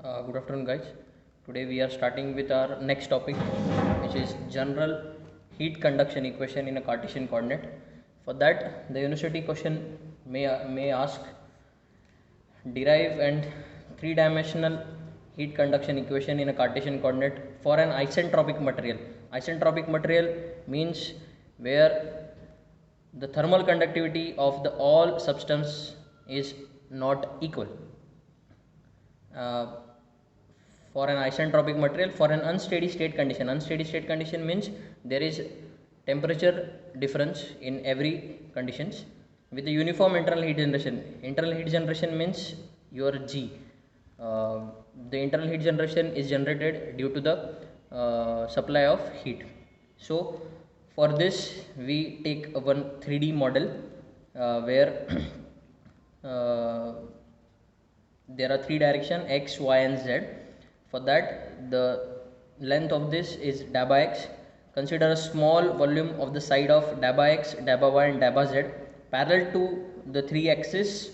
Good afternoon, guys. Today we are starting with our next topic, which is general heat conduction equation in a Cartesian coordinate. For that, the university question may ask derive and three-dimensional heat conduction equation in a Cartesian coordinate for an isentropic material. Isentropic material means where the thermal conductivity of the all substance is not equal. Uh, for an isentropic material, for an unsteady state condition means there is temperature difference in every conditions with the uniform internal heat generation means your G. The internal heat generation is generated due to the supply of heat. So for this we take one 3D model where there are three direction x, y and z. For that, the length of this is dabba x. Consider a small volume of the side of dabba x, dabba y and dabba z parallel to the three axes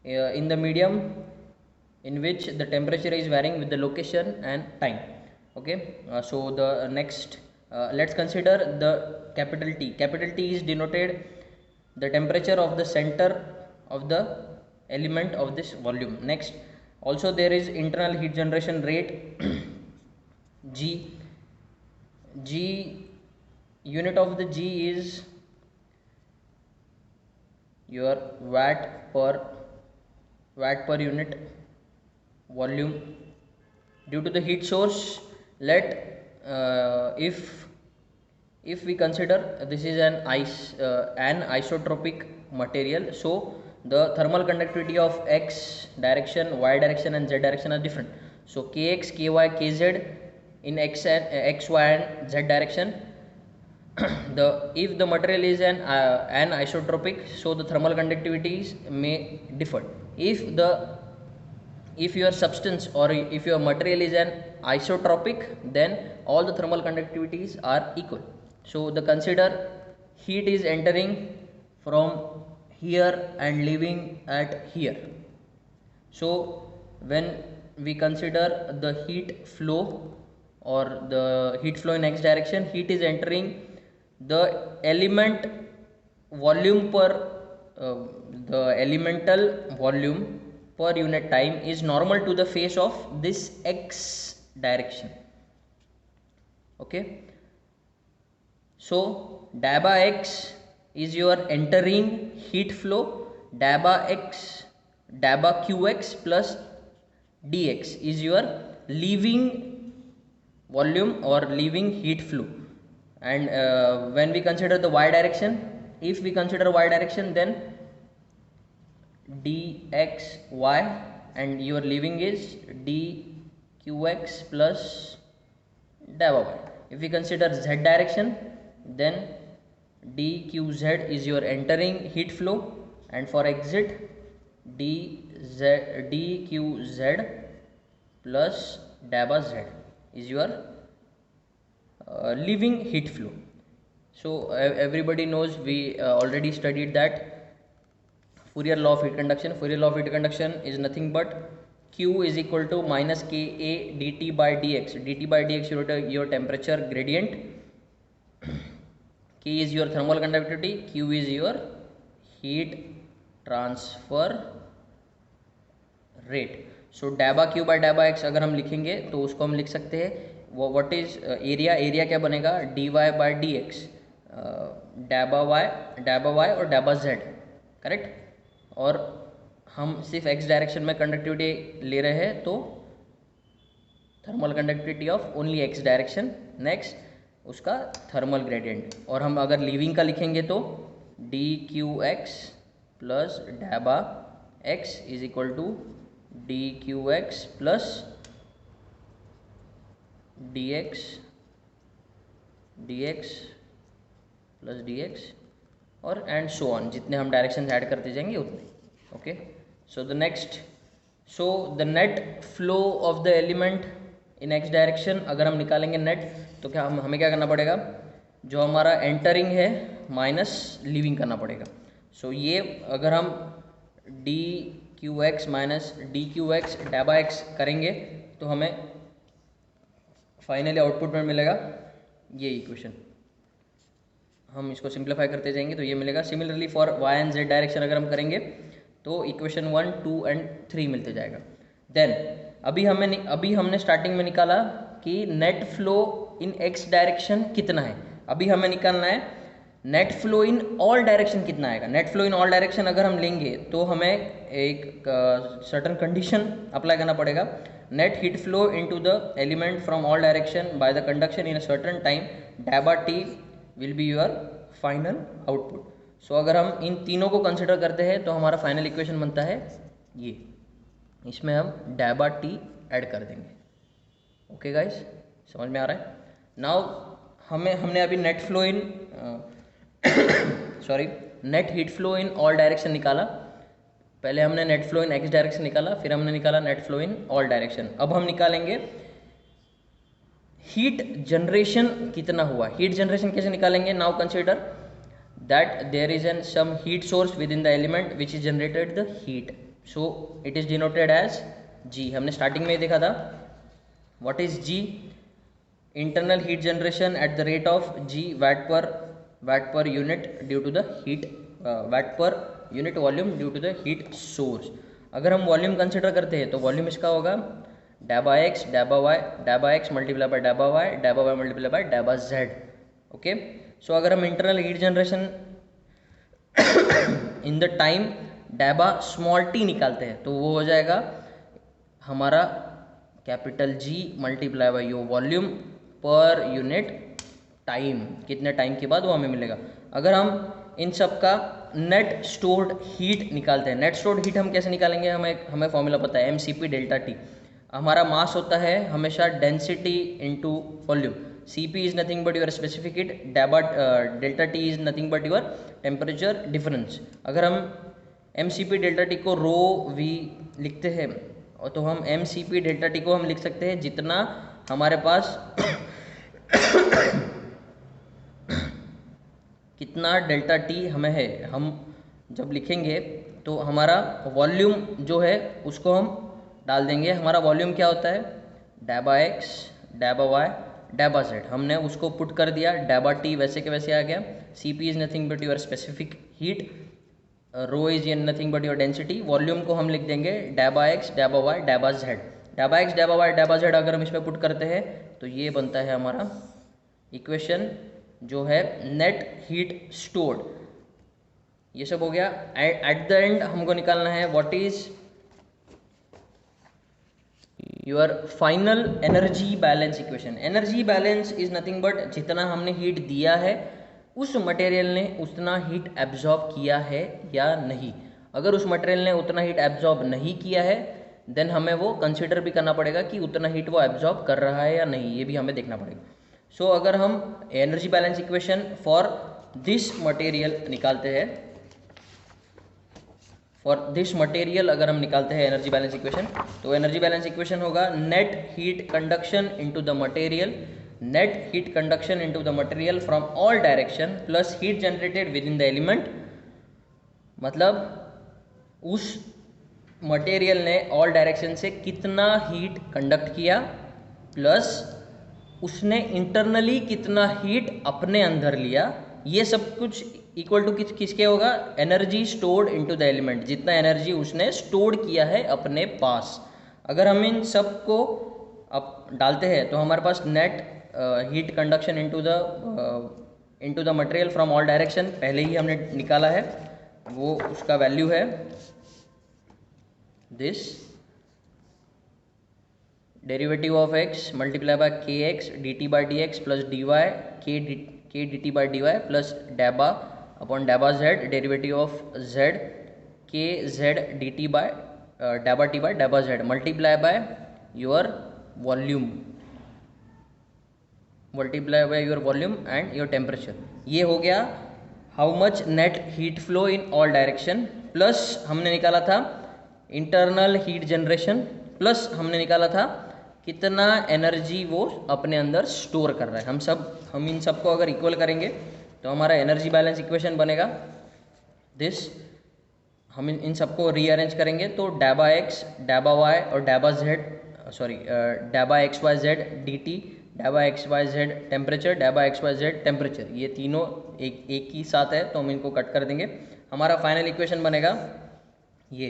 in the medium in which the temperature is varying with the location and time. Okay, so the next let's consider the capital T. Capital T is denoted the temperature of the center of the element of this volume. Next, also there is internal heat generation rate G. Unit of the G is your watt per unit volume. Due to the heat source, let if we consider this is an isotropic material, so the thermal conductivity of x direction, y direction and z direction are different. So kx, ky, kz in x, y and z direction. If the material is an isotropic, so the thermal conductivities may differ. If your substance or if your material is an isotropic, then all the thermal conductivities are equal. So the consider heat is entering from here and leaving at here. So when we consider the heat flow or the heat flow in x direction, heat is entering the element volume per the elemental volume per unit time is normal to the face of this x direction. Okay, so dabba x is your entering heat flow, dabba qx plus dx is your leaving volume or leaving heat flow. And when we consider the y direction, if we consider y direction, then dxy and your leaving is dqx plus dabba y. If we consider z direction, then dqz is your entering heat flow, and for exit dqz plus dabba z is your leaving heat flow. So everybody knows, we already studied that Fourier law of heat conduction. Fourier law of heat conduction is nothing but Q is equal to minus Ka dt by dx. Dt by dx your temperature gradient, K is your thermal conductivity, Q is your heat transfer rate. So dabba q by dabba x अगर हम लिखेंगे तो उसको हम लिख सकते हैं वो व्हाट इज एरिया क्या बनेगा dy by dx dabba y और dabba z, करेक्ट. और हम सिर्फ x डायरेक्शन में कंडक्टिविटी ले रहे हैं तो thermal conductivity of only x direction. Next उसका थर्मल ग्रेडियंट. और हम अगर लीविंग का लिखेंगे तो dqx plus dabba x is equal to dqx plus dx plus dx और एंड सो ऑन, जितने हम डायरेक्शन ऐड करते जाएंगे उतने. Okay, so the next, so the net flow of the element in x direction अगर हम निकालेंगे net, तो क्या हमें क्या करना पड़ेगा, जो हमारा एंटरिंग है माइनस लीविंग करना पड़ेगा. सो ये अगर हम D Q X minus D Q X डैबा एक्स करेंगे तो हमें फाइनली आउटपुट में मिलेगा ये इक्वेशन। हम इसको सिंप्लीफाई करते जाएंगे तो ये मिलेगा। Similarly for y and z direction अगर हम करेंगे तो इक्वेशन 1, 2 एंड 3 मिलते जाएगा। देन अभी हमने स्टार्टिंग में निकाला कि net flow in x direction कितना है। अभी हमें निकालना है net flow in all direction कितना आएगा। Net flow in all direction अगर हम लेंगे तो हमें एक सर्टन कंडीशन अप्लाई करना पड़ेगा। Net heat flow into the element from all direction by the conduction in a certain time डैबा T will be your final output. So अगर हम इन तीनों को कंसिडर करते हैं तो हमारा फाइनल इक्वेशन बनता है ये। इसमें हम डैबा टी ऐड कर देंगे। ओके गाइस, समझ में आ रहा है? नाउ हमने अभी net flow in net heat flow in all direction निकाला। पहले हमने net flow in x direction निकाला, फिर हमने निकाला net flow in all direction. अब हम निकालेंगे हीट जनरेशन कितना हुआ। हीट जनरेशन कैसे निकालेंगे? Now consider that there is an some heat source within the element which is generated the heat, so it is denoted as G. हमने starting में ही देखा था। What is G? Internal heat generation at the rate of G watt per unit due to the heat watt per unit volume due to the heat source. अगर हम volume consider करते हैं तो वॉल्यूम इसका होगा डैबा एक्स डैबा Y, डैबा एक्स मल्टीप्लाई बाय डैबा वाई मल्टीप्लाई बाय डैबा जेड। ओके, सो अगर हम internal heat generation in the time डैबा स्मॉल टी निकालते हैं तो वो हो जाएगा हमारा capital G multiply by your volume per unit time. कितने टाइम के बाद वो हमें मिलेगा। अगर हम इन सब का नेट स्टोर्ड हीट निकालते हैं, नेट स्टोर्ड हीट हम कैसे निकालेंगे? हमें फॉर्मूला पता है mCp डेल्टा टी। हमारा मास होता है हमेशा density into volume. Cp is nothing but your specific heat, delta T is nothing but your temperature difference. अगर हम mCp डेल्टा टी को रो वी लिखते हैं तो हम mCp डेल्टा टी को हम लिख सकते हैं जितना हमारे पास कितना डेल्टा टी हमें है। हम जब लिखेंगे तो हमारा वॉल्यूम जो है उसको हम डाल देंगे। हमारा वॉल्यूम क्या होता है? डैबा एक्स डैबा वाई डैबा जेड। हमने उसको पुट कर दिया, डैबा टी वैसे के वैसे आ गया। Cp is nothing but your specific heat, rho is nothing but your density. Volume को हम लिख देंगे डैबा एक्स डैबा वाई डैबा जेड। डैबा एक्स डैबा वाई डैबा जेड अगर हम इसमें पुट करते हैं तो ये बनता है हमारा इक्वेशन जो है नेट हीट स्टोर्ड। ये सब हो गया। एट द एंड हमको निकालना है what is your final energy balance equation. Energy balance is nothing but जितना हमने हीट दिया है उस मटेरियल ने उतना हीट एब्जॉर्ब किया है या नहीं। अगर उस मटेरियल ने उतना हीट एब्जॉर्ब नहीं किया है देन हमें वो कंसिडर भी करना पड़ेगा कि उतना हीट वो एब्जॉर्ब कर रहा है या नहीं, ये भी हमें देखना पड़ेगा। सो अगर हम energy balance equation for this material निकालते हैं, फॉर दिस मटेरियल अगर हम निकालते हैं एनर्जी बैलेंस इक्वेशन तो एनर्जी बैलेंस इक्वेशन होगा net heat conduction into the material, net heat conduction into the material from all direction plus heat generated with in the element. मतलब उस material ने all direction से कितना heat conduct किया plus उसने internally कितना heat अपने अंदर लिया। ये सब कुछ इक्वल टू किसके होगा? Energy stored into the element, जितना एनर्जी उसने स्टोर किया है अपने पास। अगर हम इन सब को अब डालते हैं तो हमारे पास net heat conduction into the material from all direction पहले ही हमने निकाला है, वो उसका वैल्यू है this derivative of x multiply by K x D T by D x plus D Y K D T by D Y plus डैबा upon डैबा Z derivative of z K Z D T by डैबा T by डैबा Z multiply by your volume and your temperature. ये हो गया how much net heat flow in all direction, plus हमने निकाला था इंटरनल हीट जनरेशन, प्लस हमने निकाला था कितना एनर्जी वो अपने अंदर स्टोर कर रहा है। हम इन सबको अगर इक्वल करेंगे तो हमारा एनर्जी बैलेंस इक्वेशन बनेगा दिस। हम इन सबको रीअरेंज करेंगे तो डैबा एक्स, डैबा वाई और डैबा जेड, सॉरी डैबा X Y Z D T, डैबा एक्स वाई जेड टेम्परेचर, डैबा एक्स वाई जेड टेम्परेचर, ये तीनों एक ही साथ है तो हम इनको कट कर देंगे। हमारा फाइनल इक्वेशन बनेगा ये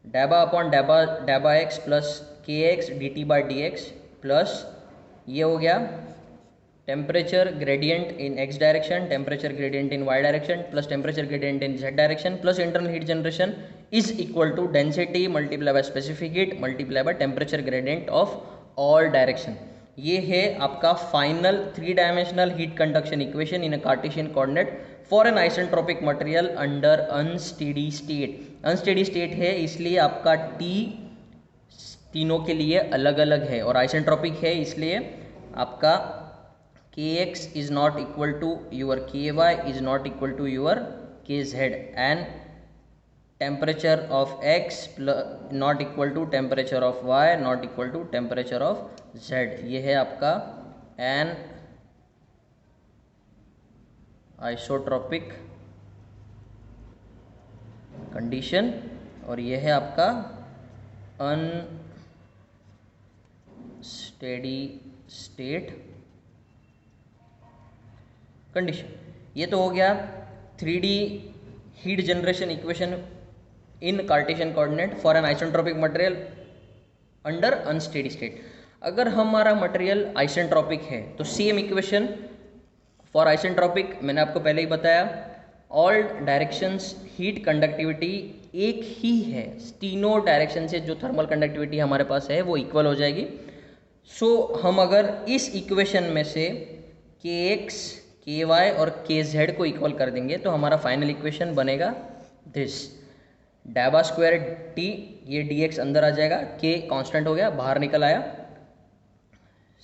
डैबा अपॉन डैबा x plus k x D T by D x plus ये हो गया temperature gradient in x direction, temperature gradient in y direction plus temperature gradient in z direction plus internal heat generation is equal to density multiply by specific heat multiply by temperature gradient of all direction. ये है आपका final 3 dimensional heat conduction equation in a Cartesian coordinate for an isentropic material under unsteady state. Unsteady state है इसलिए आपका T तीनों के लिए अलग अलग है और आइसेंट्रोपिक है इसलिए आपका kx is not equal to your ky is not equal to your kz and temperature of x not equal to temperature of y not equal to temperature of z। ये है आपका an आइसोट्रोपिक कंडीशन और ये है आपका unsteady state condition. ये तो हो गया 3D heat generation equation in cartesian coordinate for an isentropic material under unsteady state. अगर हमारा मटेरियल आइसेंट्रोपिक है तो सेम इक्वेशन फॉर आइसेंट्रोपिक मैंने आपको पहले ही बताया, ऑल डायरेक्शंस हीट कंडक्टिविटी एक ही है, तीनों डायरेक्शन से जो थर्मल कंडक्टिविटी हमारे पास है वो इक्वल हो जाएगी। सो हम अगर इस इक्वेशन में से kx ky और kz को इक्वल कर देंगे तो हमारा फाइनल इक्वेशन बनेगा दिस डैबा स्क्वायर टी, ये dx अंदर आ जाएगा, k कांस्टेंट हो गया बाहर निकल आया।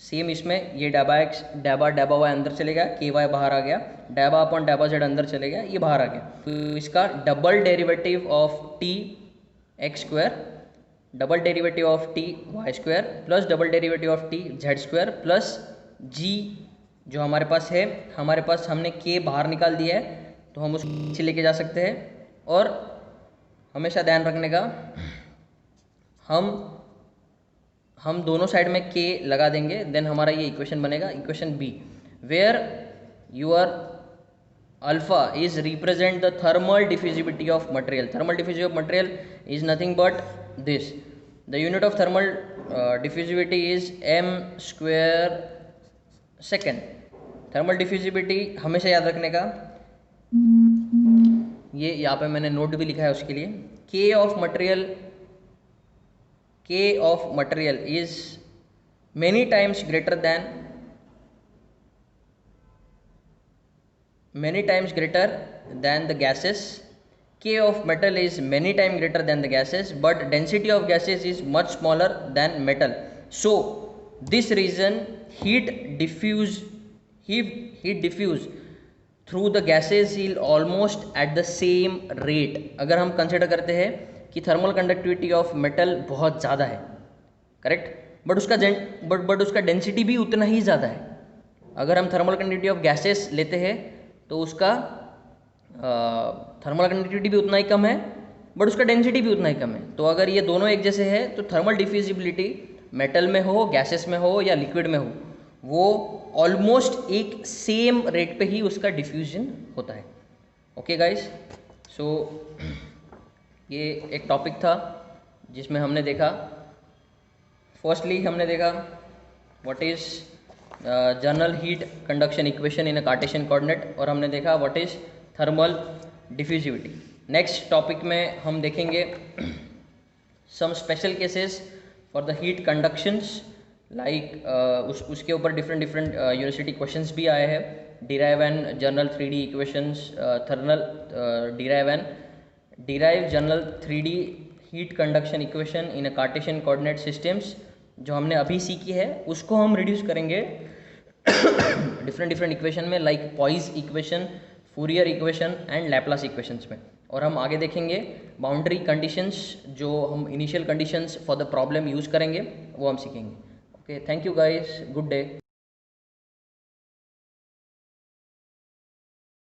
सेम इसमें ये डैबा एक्स डैबा वाई अंदर चले गया, ky बाहर आ गया, डैबा अपॉन डैबा जेड अंदर चले गया, ये बाहर आ गया। तो इसका double derivative of T X square, double derivative of T Y square plus double derivative of T Z square plus G जो हमारे पास है, हमारे पास हमने k बाहर निकाल दिया है तो हम उसको नीचे लेके जा सकते हैं। और हमेशा ध्यान रखने का हम दोनों साइड में k लगा देंगे, देन हमारा ये इक्वेशन बनेगा equation B where your alpha is represent the thermal diffusibility of material. Thermal diffusibility of material is nothing but this, the unit of thermal diffusibility is m square second. Thermal diffusibility हमेशा याद रखने का, ये यहाँ पे मैंने note भी लिखा है उसके लिए, k of material is many times greater than the gases. k of metal is many times greater than the gases but density of gases is much smaller than metal. So this reason heat diffuse through the gases is almost at the same rate। अगर हम consider करते हैं कि thermal conductivity of metal बहुत ज़्यादा है, correct, but उसका density भी उतना ही ज़्यादा है। अगर हम थर्मल कंडक्टिविटी ऑफ गैसेस लेते हैं तो उसका थर्मल कंडक्टिविटी भी उतना ही कम है बट उसका डेंसिटी भी उतना ही कम है। तो अगर ये दोनों एक जैसे है तो थर्मल डिफ्यूजिबिलिटी मेटल में हो, गैसेस में हो या लिक्विड में हो, वो ऑलमोस्ट एक सेम रेट पे ही उसका डिफ्यूजन होता है। ओके गाइस, सो ये एक टॉपिक था जिसमें हमने देखा, फर्स्टली हमने देखा what is general heat conduction equation in a Cartesian coordinate और हमने देखा what is thermal diffusivity. Next topic में हम देखेंगे some special cases for the heat conductions like उसके ऊपर डिफरेंट यूनिवर्सिटी क्वेश्चंस भी आए हैं, derive and general 3D equations, derive general 3D heat conduction equation in a Cartesian coordinate systems जो हमने अभी सीखी है उसको हम रिड्यूस करेंगे डिफरेंट इक्वेशन में like poised equation, Fourier equation and Laplace equations में। और हम आगे देखेंगे बाउंड्री कंडीशंस, जो हम initial conditions for the problem use करेंगे वो हम सीखेंगे। Okay, thank you guys, good day.